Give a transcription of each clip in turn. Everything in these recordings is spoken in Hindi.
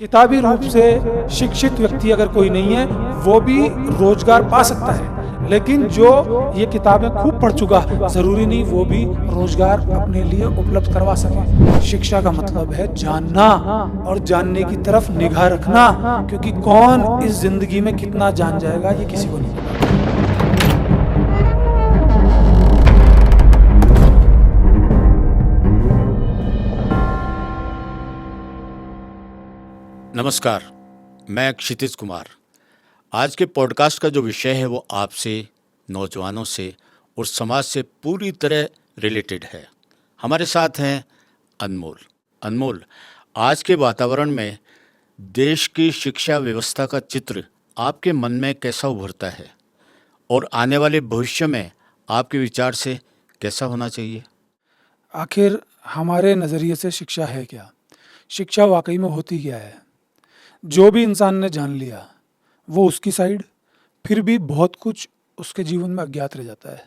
किताबी रूप से शिक्षित व्यक्ति अगर कोई नहीं है वो भी रोजगार पा सकता है, लेकिन जो ये किताबें खूब पढ़ चुका जरूरी नहीं वो भी रोजगार अपने लिए उपलब्ध करवा सके। शिक्षा का मतलब है जानना और जानने की तरफ निगाह रखना, क्योंकि कौन इस जिंदगी में कितना जान जाएगा ये किसी को नहीं पता। नमस्कार, मैं क्षितिज कुमार। आज के पॉडकास्ट का जो विषय है वो आपसे, नौजवानों से और समाज से पूरी तरह रिलेटेड है। हमारे साथ हैं अनमोल। आज के वातावरण में देश की शिक्षा व्यवस्था का चित्र आपके मन में कैसा उभरता है और आने वाले भविष्य में आपके विचार से कैसा होना चाहिए? आखिर हमारे नज़रिए से शिक्षा है क्या? शिक्षा वाकई में होती क्या है? जो भी इंसान ने जान लिया वो उसकी साइड, फिर भी बहुत कुछ उसके जीवन में अज्ञात रह जाता है।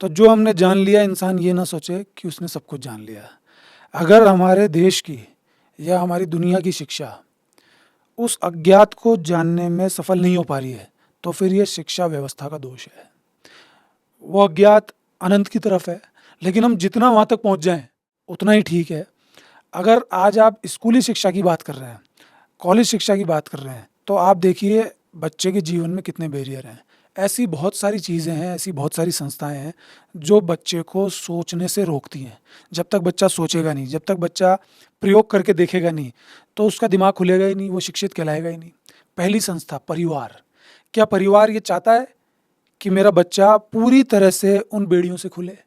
तो जो हमने जान लिया, इंसान ये ना सोचे कि उसने सब कुछ जान लिया। अगर हमारे देश की या हमारी दुनिया की शिक्षा उस अज्ञात को जानने में सफल नहीं हो पा रही है तो फिर ये शिक्षा व्यवस्था का दोष है। वो अज्ञात अनंत की तरफ है, लेकिन हम जितना वहाँ तक पहुँच जाएं उतना ही ठीक है। अगर आज आप स्कूली शिक्षा की बात कर रहे हैं, कॉलेज शिक्षा की बात कर रहे हैं, तो आप देखिए बच्चे के जीवन में कितने बैरियर हैं। ऐसी बहुत सारी चीज़ें हैं, ऐसी बहुत सारी संस्थाएं हैं जो बच्चे को सोचने से रोकती हैं। जब तक बच्चा सोचेगा नहीं, जब तक बच्चा प्रयोग करके देखेगा नहीं, तो उसका दिमाग खुलेगा ही नहीं, वो शिक्षित कहलाएगा ही नहीं। पहली संस्था परिवार। क्या परिवार ये चाहता है कि मेरा बच्चा पूरी तरह से उन बेड़ियों से खुले?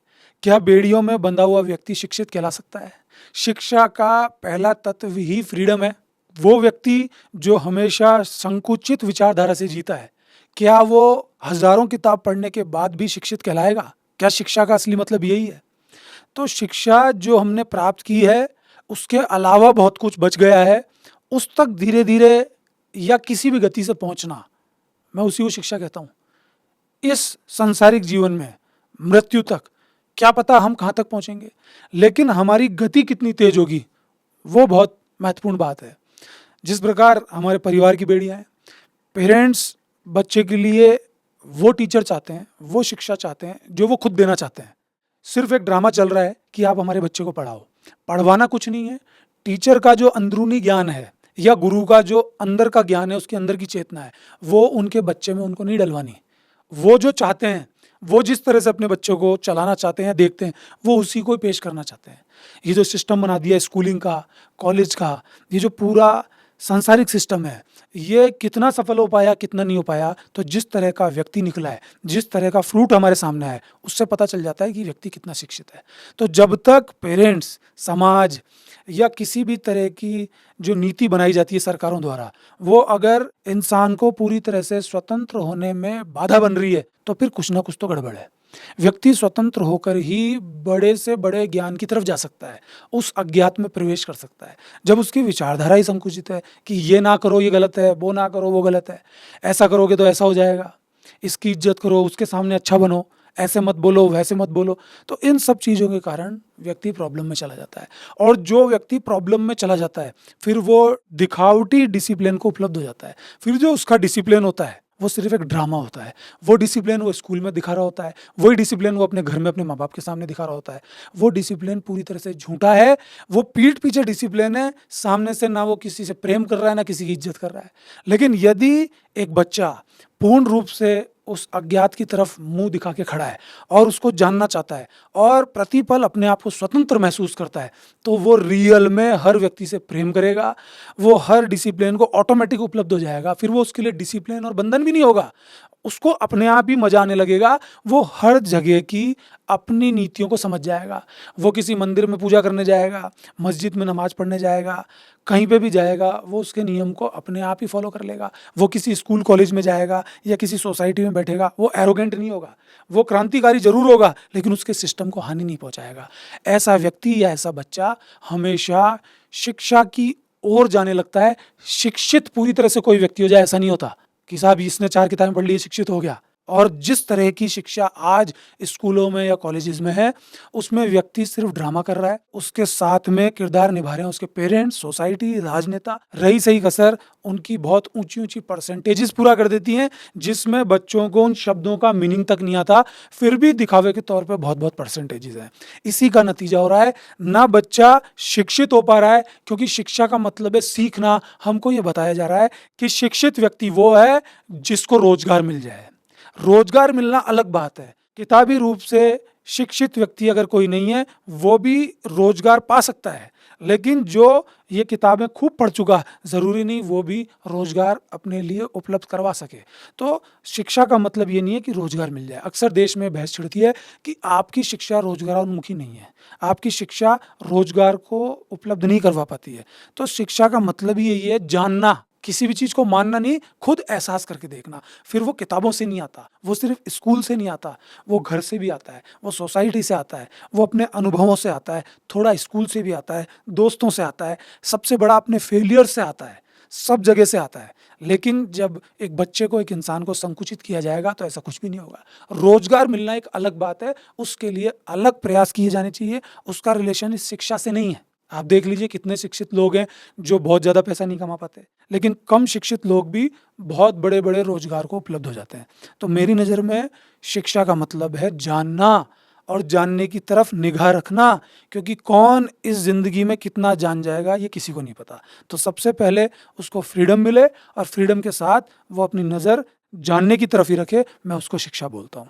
क्या बेड़ियों में बंधा हुआ व्यक्ति शिक्षित कहला सकता है? शिक्षा का पहला तत्व ही फ्रीडम है। वो व्यक्ति जो हमेशा संकुचित विचारधारा से जीता है, क्या वो हजारों किताब पढ़ने के बाद भी शिक्षित कहलाएगा? क्या शिक्षा का असली मतलब यही है? तो शिक्षा जो हमने प्राप्त की है उसके अलावा बहुत कुछ बच गया है। उस तक धीरे धीरे या किसी भी गति से पहुंचना, मैं उसी को शिक्षा कहता हूँ। इस सांसारिक जीवन में मृत्यु तक क्या पता हम कहाँ तक पहुँचेंगे, लेकिन हमारी गति कितनी तेज होगी वो बहुत महत्वपूर्ण बात है। जिस प्रकार हमारे परिवार की बेड़ियाँ हैं, पेरेंट्स बच्चे के लिए वो टीचर चाहते हैं, वो शिक्षा चाहते हैं जो वो खुद देना चाहते हैं। सिर्फ एक ड्रामा चल रहा है कि आप हमारे बच्चे को पढ़ाओ। पढ़वाना कुछ नहीं है। टीचर का जो अंदरूनी ज्ञान है या गुरु का जो अंदर का ज्ञान है, उसके अंदर की चेतना है, वो उनके बच्चे में उनको नहीं डलवानी। वो जो चाहते हैं, वो जिस तरह से अपने बच्चों को चलाना चाहते हैं, देखते हैं, वो उसी को पेश करना चाहते हैं। ये जो सिस्टम बना दिया स्कूलिंग का, कॉलेज का, ये जो पूरा सांसारिक सिस्टम है, ये कितना सफल हो पाया कितना नहीं हो पाया, तो जिस तरह का व्यक्ति निकला है, जिस तरह का फ्रूट हमारे सामने है, उससे पता चल जाता है कि व्यक्ति कितना शिक्षित है। तो जब तक पेरेंट्स, समाज या किसी भी तरह की जो नीति बनाई जाती है सरकारों द्वारा, वो अगर इंसान को पूरी तरह से स्वतंत्र होने में बाधा बन रही है तो फिर कुछ ना कुछ तो गड़बड़ है। व्यक्ति स्वतंत्र होकर ही बड़े से बड़े ज्ञान की तरफ जा सकता है, उस अज्ञात में प्रवेश कर सकता है। जब उसकी विचारधारा ही संकुचित है कि ये ना करो ये गलत है, वो ना करो वो गलत है, ऐसा करोगे तो ऐसा हो जाएगा, इसकी इज्जत करो, उसके सामने अच्छा बनो, ऐसे मत बोलो वैसे मत बोलो, तो इन सब चीज़ों के कारण व्यक्ति प्रॉब्लम में चला जाता है। और जो व्यक्ति प्रॉब्लम में चला जाता है फिर वो दिखावटी डिसिप्लिन को उपलब्ध हो जाता है। फिर जो उसका डिसिप्लिन होता है वो सिर्फ एक ड्रामा होता है। वो डिसिप्लिन वो स्कूल में दिखा रहा होता है, वही डिसिप्लिन वो अपने घर में अपने माँ बाप के सामने दिखा रहा होता है। वो डिसिप्लिन पूरी तरह से झूठा है। वो पीठ पीछे डिसिप्लिन है, सामने से ना वो किसी से प्रेम कर रहा है ना किसी की इज्जत कर रहा है। लेकिन यदि एक बच्चा पूर्ण रूप से उस अज्ञात की तरफ मुंह दिखा के खड़ा है और उसको जानना चाहता है और प्रतिपल अपने आप को स्वतंत्र महसूस करता है, तो वो रियल में हर व्यक्ति से प्रेम करेगा। वो हर डिसिप्लिन को ऑटोमेटिक उपलब्ध हो जाएगा। फिर वो उसके लिए डिसिप्लिन और बंधन भी नहीं होगा, उसको अपने आप ही मजा आने लगेगा। वो हर जगह की अपनी नीतियों को समझ जाएगा। वो किसी मंदिर में पूजा करने जाएगा, मस्जिद में नमाज पढ़ने जाएगा, कहीं पे भी जाएगा, वो उसके नियम को अपने आप ही फॉलो कर लेगा। वो किसी स्कूल कॉलेज में जाएगा या किसी सोसाइटी में बैठेगा, वो एरोगेंट नहीं होगा। वो क्रांतिकारी जरूर होगा लेकिन उसके सिस्टम को हानि नहीं पहुंचाएगा। ऐसा व्यक्ति या ऐसा बच्चा हमेशा शिक्षा की ओर जाने लगता है। शिक्षित पूरी तरह से कोई व्यक्ति हो जाए ऐसा नहीं होता कि साहब इसने 4 किताबें पढ़ ली शिक्षित हो गया। और जिस तरह की शिक्षा आज स्कूलों में या कॉलेजेस में है, उसमें व्यक्ति सिर्फ ड्रामा कर रहा है, उसके साथ में किरदार निभा रहे हैं उसके पेरेंट्स, सोसाइटी, राजनेता। रही सही कसर उनकी बहुत ऊंची ऊंची परसेंटेजेस पूरा कर देती हैं, जिसमें बच्चों को उन शब्दों का मीनिंग तक नहीं आता, फिर भी दिखावे के तौर पे बहुत बहुत परसेंटेजेस हैं। इसी का नतीजा हो रहा है, ना बच्चा शिक्षित हो पा रहा है, क्योंकि शिक्षा का मतलब है सीखना। हमको ये बताया जा रहा है कि शिक्षित व्यक्ति वो है जिसको रोजगार मिल जाए। रोजगार मिलना अलग बात है, किताबी रूप से शिक्षित व्यक्ति अगर कोई नहीं है वो भी रोजगार पा सकता है, लेकिन जो ये किताबें खूब पढ़ चुका, ज़रूरी नहीं वो भी रोजगार अपने लिए उपलब्ध करवा सके। तो शिक्षा का मतलब ये नहीं है कि रोजगार मिल जाए। अक्सर देश में बहस छिड़ती है कि आपकी शिक्षा रोजगारोन्मुखी नहीं है, आपकी शिक्षा रोजगार को उपलब्ध नहीं करवा पाती है। तो शिक्षा का मतलब ही यही है, जानना, किसी भी चीज़ को मानना नहीं, खुद एहसास करके देखना। फिर वो किताबों से नहीं आता, वो सिर्फ स्कूल से नहीं आता, वो घर से भी आता है, वो सोसाइटी से आता है, वो अपने अनुभवों से आता है, थोड़ा स्कूल से भी आता है, दोस्तों से आता है, सबसे बड़ा अपने फेलियर से आता है, सब जगह से आता है। लेकिन जब एक बच्चे को, एक इंसान को संकुचित किया जाएगा तो ऐसा कुछ भी नहीं होगा। रोजगार मिलना एक अलग बात है, उसके लिए अलग प्रयास किए जाने चाहिए, उसका रिलेशन इस शिक्षा से नहीं है। आप देख लीजिए कितने शिक्षित लोग हैं जो बहुत ज़्यादा पैसा नहीं कमा पाते, लेकिन कम शिक्षित लोग भी बहुत बड़े बड़े रोजगार को उपलब्ध हो जाते हैं। तो मेरी नज़र में शिक्षा का मतलब है जानना और जानने की तरफ निगाह रखना, क्योंकि कौन इस ज़िंदगी में कितना जान जाएगा ये किसी को नहीं पता। तो सबसे पहले उसको फ्रीडम मिले और फ्रीडम के साथ वो अपनी नज़र जानने की तरफ ही रखे, मैं उसको शिक्षा बोलता हूँ।